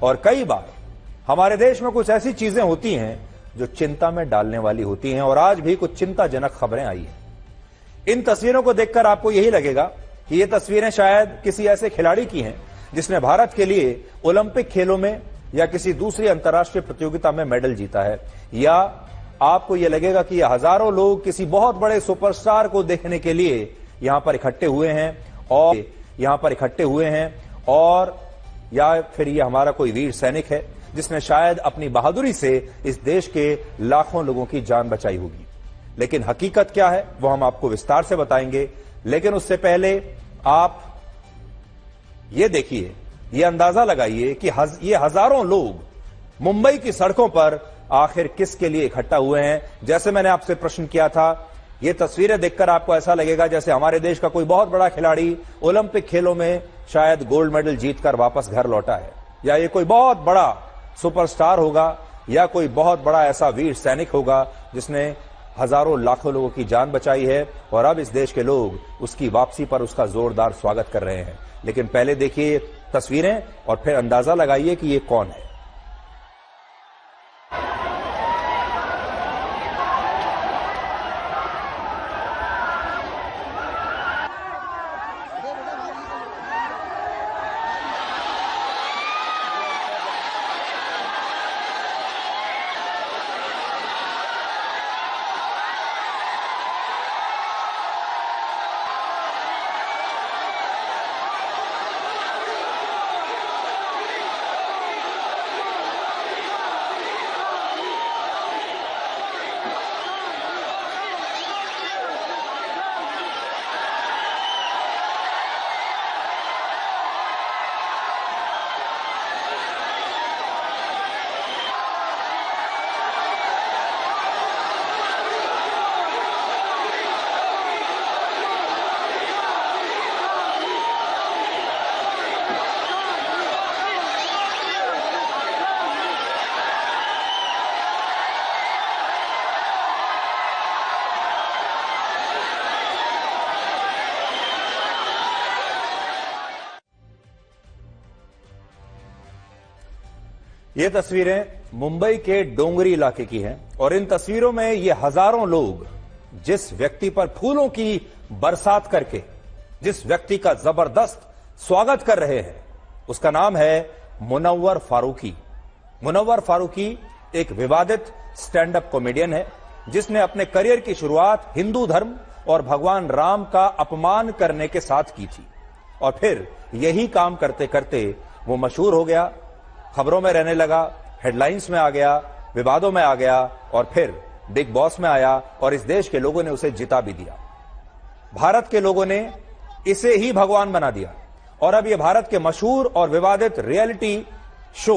और कई बार हमारे देश में कुछ ऐसी चीजें होती हैं जो चिंता में डालने वाली होती हैं, और आज भी कुछ चिंताजनक खबरें आई हैं। इन तस्वीरों को देखकर आपको यही लगेगा कि ये तस्वीरें शायद किसी ऐसे खिलाड़ी की हैं जिसने भारत के लिए ओलंपिक खेलों में या किसी दूसरी अंतर्राष्ट्रीय प्रतियोगिता में मेडल जीता है, या आपको यह लगेगा कि ये हजारों लोग किसी बहुत बड़े सुपरस्टार को देखने के लिए यहां पर इकट्ठे हुए हैं और या फिर ये हमारा कोई वीर सैनिक है जिसने शायद अपनी बहादुरी से इस देश के लाखों लोगों की जान बचाई होगी। लेकिन हकीकत क्या है वो हम आपको विस्तार से बताएंगे, लेकिन उससे पहले आप ये देखिए, ये अंदाजा लगाइए कि ये हजारों लोग मुंबई की सड़कों पर आखिर किसके लिए इकट्ठा हुए हैं। जैसे मैंने आपसे प्रश्न किया था, ये तस्वीरें देखकर आपको ऐसा लगेगा जैसे हमारे देश का कोई बहुत बड़ा खिलाड़ी ओलंपिक खेलों में शायद गोल्ड मेडल जीतकर वापस घर लौटा है, या ये कोई बहुत बड़ा सुपरस्टार होगा, या कोई बहुत बड़ा ऐसा वीर सैनिक होगा जिसने हजारों लाखों लोगों की जान बचाई है, और अब इस देश के लोग उसकी वापसी पर उसका जोरदार स्वागत कर रहे हैं। लेकिन पहले देखिए तस्वीरें और फिर अंदाजा लगाइए कि ये कौन है। ये तस्वीरें मुंबई के डोंगरी इलाके की हैं, और इन तस्वीरों में ये हजारों लोग जिस व्यक्ति पर फूलों की बरसात करके जिस व्यक्ति का जबरदस्त स्वागत कर रहे हैं, उसका नाम है मुनव्वर फारूकी। मुनव्वर फारूकी एक विवादित स्टैंड अप कॉमेडियन है जिसने अपने करियर की शुरुआत हिंदू धर्म और भगवान राम का अपमान करने के साथ की थी, और फिर यही काम करते करते वो मशहूर हो गया, खबरों में रहने लगा, हेडलाइंस में आ गया, विवादों में आ गया, और फिर बिग बॉस में आया, और इस देश के लोगों ने उसे जिता भी दिया। भारत के लोगों ने इसे ही भगवान बना दिया, और अब यह भारत के मशहूर और विवादित रियलिटी शो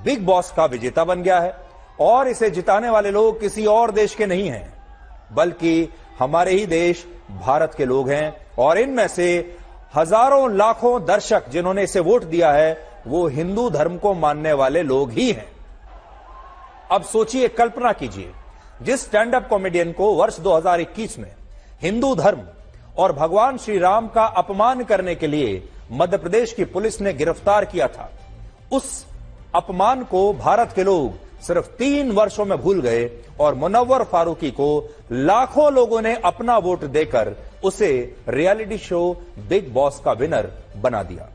बिग बॉस का विजेता बन गया है। और इसे जिताने वाले लोग किसी और देश के नहीं हैं, बल्कि हमारे ही देश भारत के लोग हैं, और इनमें से हजारों लाखों दर्शक जिन्होंने इसे वोट दिया है वो हिंदू धर्म को मानने वाले लोग ही हैं। अब सोचिए, कल्पना कीजिए, जिस स्टैंड अप कॉमेडियन को वर्ष 2021 में हिंदू धर्म और भगवान श्री राम का अपमान करने के लिए मध्य प्रदेश की पुलिस ने गिरफ्तार किया था, उस अपमान को भारत के लोग सिर्फ 3 वर्षों में भूल गए, और मुनव्वर फारूकी को लाखों लोगों ने अपना वोट देकर उसे रियलिटी शो बिग बॉस का विनर बना दिया।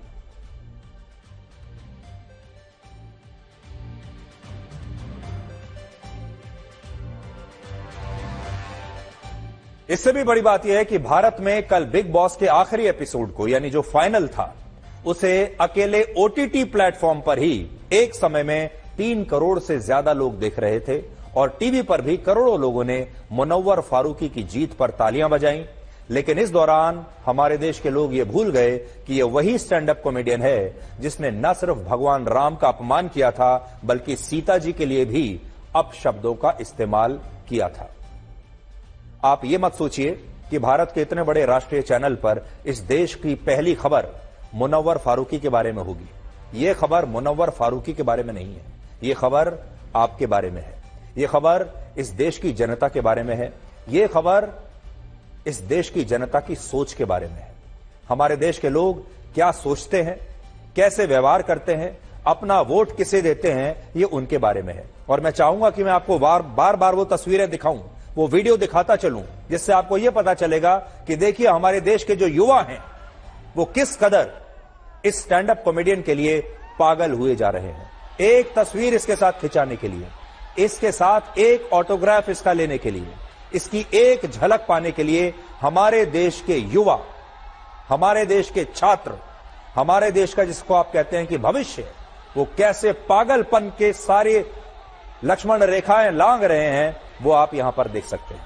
इससे भी बड़ी बात यह है कि भारत में कल बिग बॉस के आखिरी एपिसोड को, यानी जो फाइनल था, उसे अकेले ओटीटी प्लेटफॉर्म पर ही एक समय में 3 करोड़ से ज्यादा लोग देख रहे थे, और टीवी पर भी करोड़ों लोगों ने मुनव्वर फारूकी की जीत पर तालियां बजाईं। लेकिन इस दौरान हमारे देश के लोग ये भूल गए कि ये वही स्टैंड अप कॉमेडियन है जिसने न सिर्फ भगवान राम का अपमान किया था, बल्कि सीता जी के लिए भी अपशब्दों का इस्तेमाल किया था। आप ये मत सोचिए कि भारत के इतने बड़े राष्ट्रीय चैनल पर इस देश की पहली खबर मुनव्वर फारूकी के बारे में होगी। ये खबर मुनव्वर फारूकी के बारे में नहीं है, ये खबर आपके बारे में है, ये खबर इस देश की जनता के बारे में है, ये खबर इस देश की जनता की सोच के बारे में है। हमारे देश के लोग क्या सोचते हैं, कैसे व्यवहार करते हैं, अपना वोट किसे देते हैं ये उनके बारे में है। और मैं चाहूंगा कि मैं आपको बार बार वो तस्वीरें दिखाऊं, वो वीडियो दिखाता चलूं, जिससे आपको यह पता चलेगा कि देखिए हमारे देश के जो युवा हैं वो किस कदर इस स्टैंड अप कॉमेडियन के लिए पागल हुए जा रहे हैं। एक तस्वीर इसके साथ खिंचाने के लिए, इसके साथ एक ऑटोग्राफ इसका लेने के लिए, इसकी एक झलक पाने के लिए हमारे देश के युवा, हमारे देश के छात्र, हमारे देश का जिसको आप कहते हैं कि भविष्य, वो कैसे पागलपन के सारे लक्ष्मण रेखाएं लांग रहे हैं वो आप यहां पर देख सकते हैं।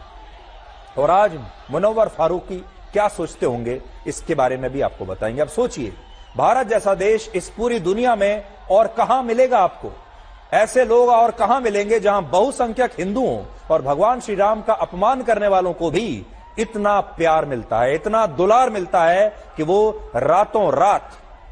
और आज मुनव्वर फारूकी क्या सोचते होंगे इसके बारे में भी आपको बताएंगे। अब सोचिए, भारत जैसा देश इस पूरी दुनिया में और कहां मिलेगा आपको? ऐसे लोग और कहां मिलेंगे जहां बहुसंख्यक हिंदुओं और भगवान श्री राम का अपमान करने वालों को भी इतना प्यार मिलता है, इतना दुलार मिलता है कि वो रातों रात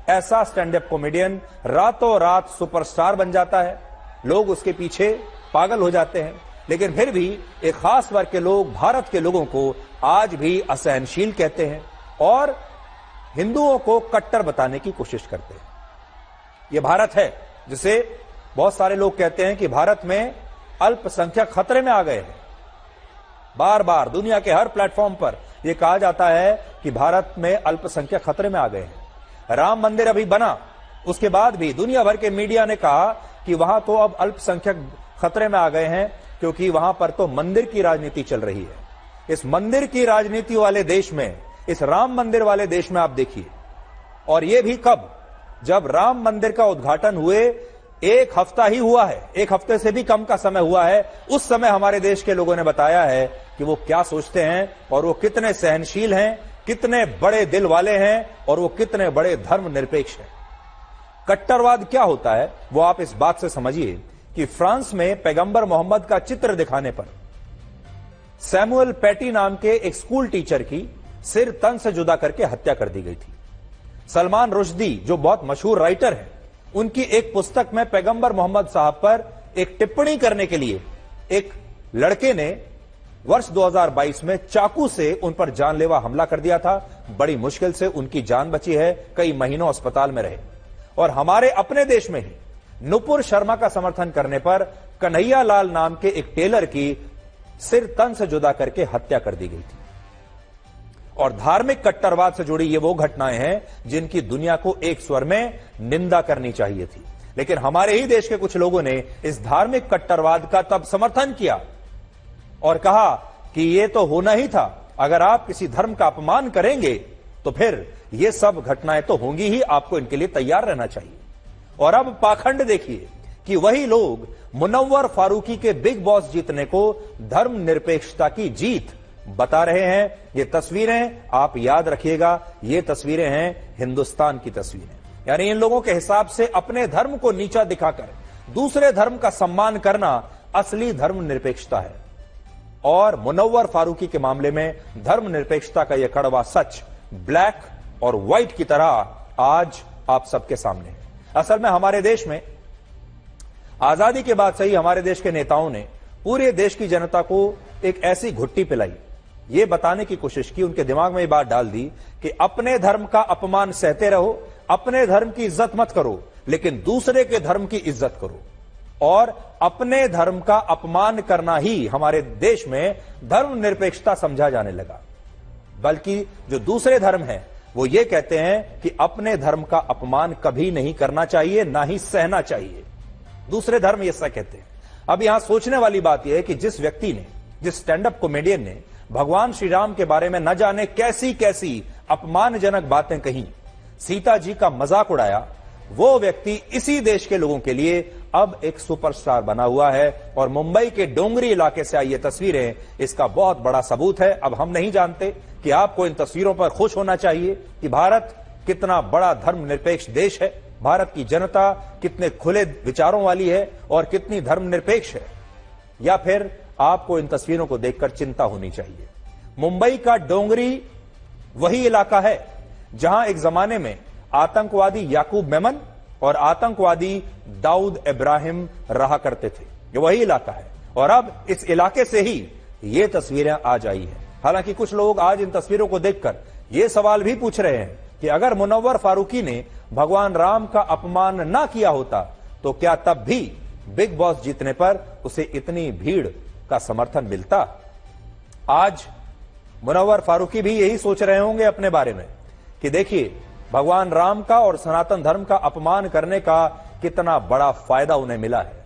ऐसा स्टैंड अप कॉमेडियन रातों रात सुपरस्टार बन जाता है। लोग उसके पीछे पागल हो जाते हैं। लेकिन फिर भी एक खास वर्ग के लोग भारत के लोगों को आज भी असहनशील कहते हैं और हिंदुओं को कट्टर बताने की कोशिश करते हैं। यह भारत है जिसे बहुत सारे लोग कहते हैं कि भारत में अल्पसंख्यक खतरे में आ गए हैं। बार बार दुनिया के हर प्लेटफॉर्म पर यह कहा जाता है कि भारत में अल्पसंख्यक खतरे में आ गए हैं। राम मंदिर अभी बना, उसके बाद भी दुनिया भर के मीडिया ने कहा कि वहां तो अब अल्पसंख्यक खतरे में आ गए हैं क्योंकि वहां पर तो मंदिर की राजनीति चल रही है। इस मंदिर की राजनीति वाले देश में, इस राम मंदिर वाले देश में आप देखिए, और यह भी कब, जब राम मंदिर का उद्घाटन हुए एक हफ्ता ही हुआ है, एक हफ्ते से भी कम का समय हुआ है। उस समय हमारे देश के लोगों ने बताया है कि वो क्या सोचते हैं और वो कितने सहनशील हैं, कितने बड़े दिल वाले हैं और वो कितने बड़े धर्मनिरपेक्ष हैं। कट्टरवाद क्या होता है वो आप इस बात से समझिए कि फ्रांस में पैगंबर मोहम्मद का चित्र दिखाने पर सैमुअल पैटी नाम के एक स्कूल टीचर की सिर तन से जुदा करके हत्या कर दी गई थी। सलमान रुश्दी जो बहुत मशहूर राइटर हैं, उनकी एक पुस्तक में पैगंबर मोहम्मद साहब पर एक टिप्पणी करने के लिए एक लड़के ने वर्ष 2022 में चाकू से उन पर जानलेवा हमला कर दिया था। बड़ी मुश्किल से उनकी जान बची है, कई महीनों अस्पताल में रहे। और हमारे अपने देश में ही नुपुर शर्मा का समर्थन करने पर कन्हैया लाल नाम के एक टेलर की सिर तन से जुदा करके हत्या कर दी गई थी। और धार्मिक कट्टरवाद से जुड़ी ये वो घटनाएं हैं जिनकी दुनिया को एक स्वर में निंदा करनी चाहिए थी। लेकिन हमारे ही देश के कुछ लोगों ने इस धार्मिक कट्टरवाद का तब समर्थन किया और कहा कि ये तो होना ही था, अगर आप किसी धर्म का अपमान करेंगे तो फिर ये सब घटनाएं तो होंगी ही, आपको इनके लिए तैयार रहना चाहिए। और अब पाखंड देखिए कि वही लोग मुनव्वर फारूकी के बिग बॉस जीतने को धर्मनिरपेक्षता की जीत बता रहे हैं। ये तस्वीरें आप याद रखिएगा, ये तस्वीरें हैं हिंदुस्तान की तस्वीरें। यानी इन लोगों के हिसाब से अपने धर्म को नीचा दिखाकर दूसरे धर्म का सम्मान करना असली धर्मनिरपेक्षता है। और मुनव्वर फारूकी के मामले में धर्मनिरपेक्षता का यह कड़वा सच ब्लैक और व्हाइट की तरह आज आप सबके सामने है। असल में हमारे देश में आजादी के बाद से ही हमारे देश के नेताओं ने पूरे देश की जनता को एक ऐसी घुट्टी पिलाई, ये बताने की कोशिश की, उनके दिमाग में ये बात डाल दी कि अपने धर्म का अपमान सहते रहो, अपने धर्म की इज्जत मत करो, लेकिन दूसरे के धर्म की इज्जत करो। और अपने धर्म का अपमान करना ही हमारे देश में धर्मनिरपेक्षता समझा जाने लगा। बल्कि जो दूसरे धर्म है वो ये कहते हैं कि अपने धर्म का अपमान कभी नहीं करना चाहिए, ना ही सहना चाहिए। दूसरे धर्म ये कहते हैं। अब यहां सोचने वाली बात यह है कि जिस व्यक्ति ने, जिस स्टैंड अप कॉमेडियन ने भगवान श्री राम के बारे में न जाने कैसी कैसी अपमानजनक बातें कही, सीता जी का मजाक उड़ाया, वो व्यक्ति इसी देश के लोगों के लिए अब एक सुपरस्टार बना हुआ है। और मुंबई के डोंगरी इलाके से आई ये तस्वीरें इसका बहुत बड़ा सबूत है। अब हम नहीं जानते कि आपको इन तस्वीरों पर खुश होना चाहिए कि भारत कितना बड़ा धर्मनिरपेक्ष देश है, भारत की जनता कितने खुले विचारों वाली है और कितनी धर्मनिरपेक्ष है, या फिर आपको इन तस्वीरों को देखकर चिंता होनी चाहिए। मुंबई का डोंगरी वही इलाका है जहां एक जमाने में आतंकवादी याकूब मेमन और आतंकवादी दाऊद इब्राहिम रहा करते थे। ये वही इलाका है और अब इस इलाके से ही ये तस्वीरें आज आई हैं। हालांकि कुछ लोग आज इन तस्वीरों को देखकर ये सवाल भी पूछ रहे हैं कि अगर मुनव्वर फारूकी ने भगवान राम का अपमान ना किया होता तो क्या तब भी बिग बॉस जीतने पर उसे इतनी भीड़ का समर्थन मिलता? आज मुनव्वर फारूकी भी यही सोच रहे होंगे अपने बारे में कि देखिए भगवान राम का और सनातन धर्म का अपमान करने का कितना बड़ा फायदा उन्हें मिला है।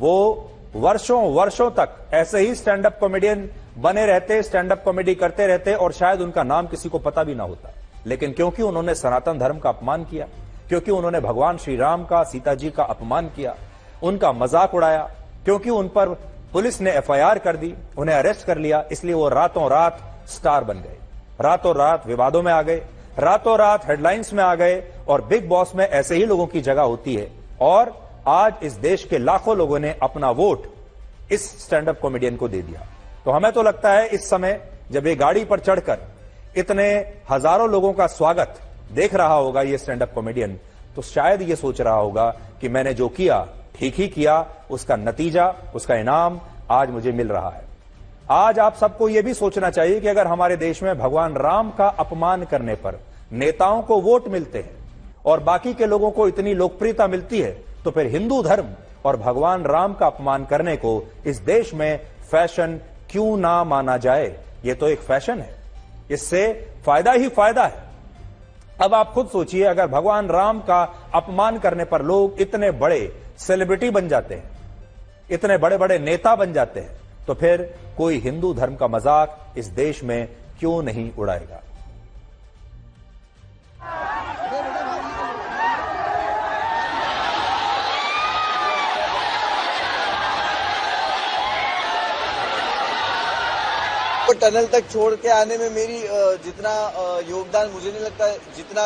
वो वर्षों वर्षों तक ऐसे ही स्टैंड अप कॉमेडियन बने रहते, स्टैंड अप कॉमेडी करते रहते और शायद उनका नाम किसी को पता भी ना होता, लेकिन क्योंकि उन्होंने सनातन धर्म का अपमान किया, क्योंकि उन्होंने भगवान श्री राम का, सीता जी का अपमान किया, उनका मजाक उड़ाया, क्योंकि उन पर पुलिस ने एफआईआर कर दी, उन्हें अरेस्ट कर लिया, इसलिए वो रातों रात स्टार बन गए, रातों रात विवादों में आ गए, रातों रात हेडलाइंस में आ गए और बिग बॉस में ऐसे ही लोगों की जगह होती है। और आज इस देश के लाखों लोगों ने अपना वोट इस स्टैंड अप कॉमेडियन को दे दिया। तो हमें तो लगता है इस समय जब ये गाड़ी पर चढ़कर इतने हजारों लोगों का स्वागत देख रहा होगा ये स्टैंड अप कॉमेडियन, तो शायद ये सोच रहा होगा कि मैंने जो किया ठीक ही किया, उसका नतीजा, उसका इनाम आज मुझे मिल रहा है। आज आप सबको यह भी सोचना चाहिए कि अगर हमारे देश में भगवान राम का अपमान करने पर नेताओं को वोट मिलते हैं और बाकी के लोगों को इतनी लोकप्रियता मिलती है, तो फिर हिंदू धर्म और भगवान राम का अपमान करने को इस देश में फैशन क्यों ना माना जाए? ये तो एक फैशन है, इससे फायदा ही फायदा है। अब आप खुद सोचिए, अगर भगवान राम का अपमान करने पर लोग इतने बड़े सेलिब्रिटी बन जाते हैं, इतने बड़े बड़े नेता बन जाते हैं, तो फिर कोई हिंदू धर्म का मजाक इस देश में क्यों नहीं उड़ाएगा? टनल तक छोड़ के आने में मेरी जितना योगदान मुझे नहीं लगता जितना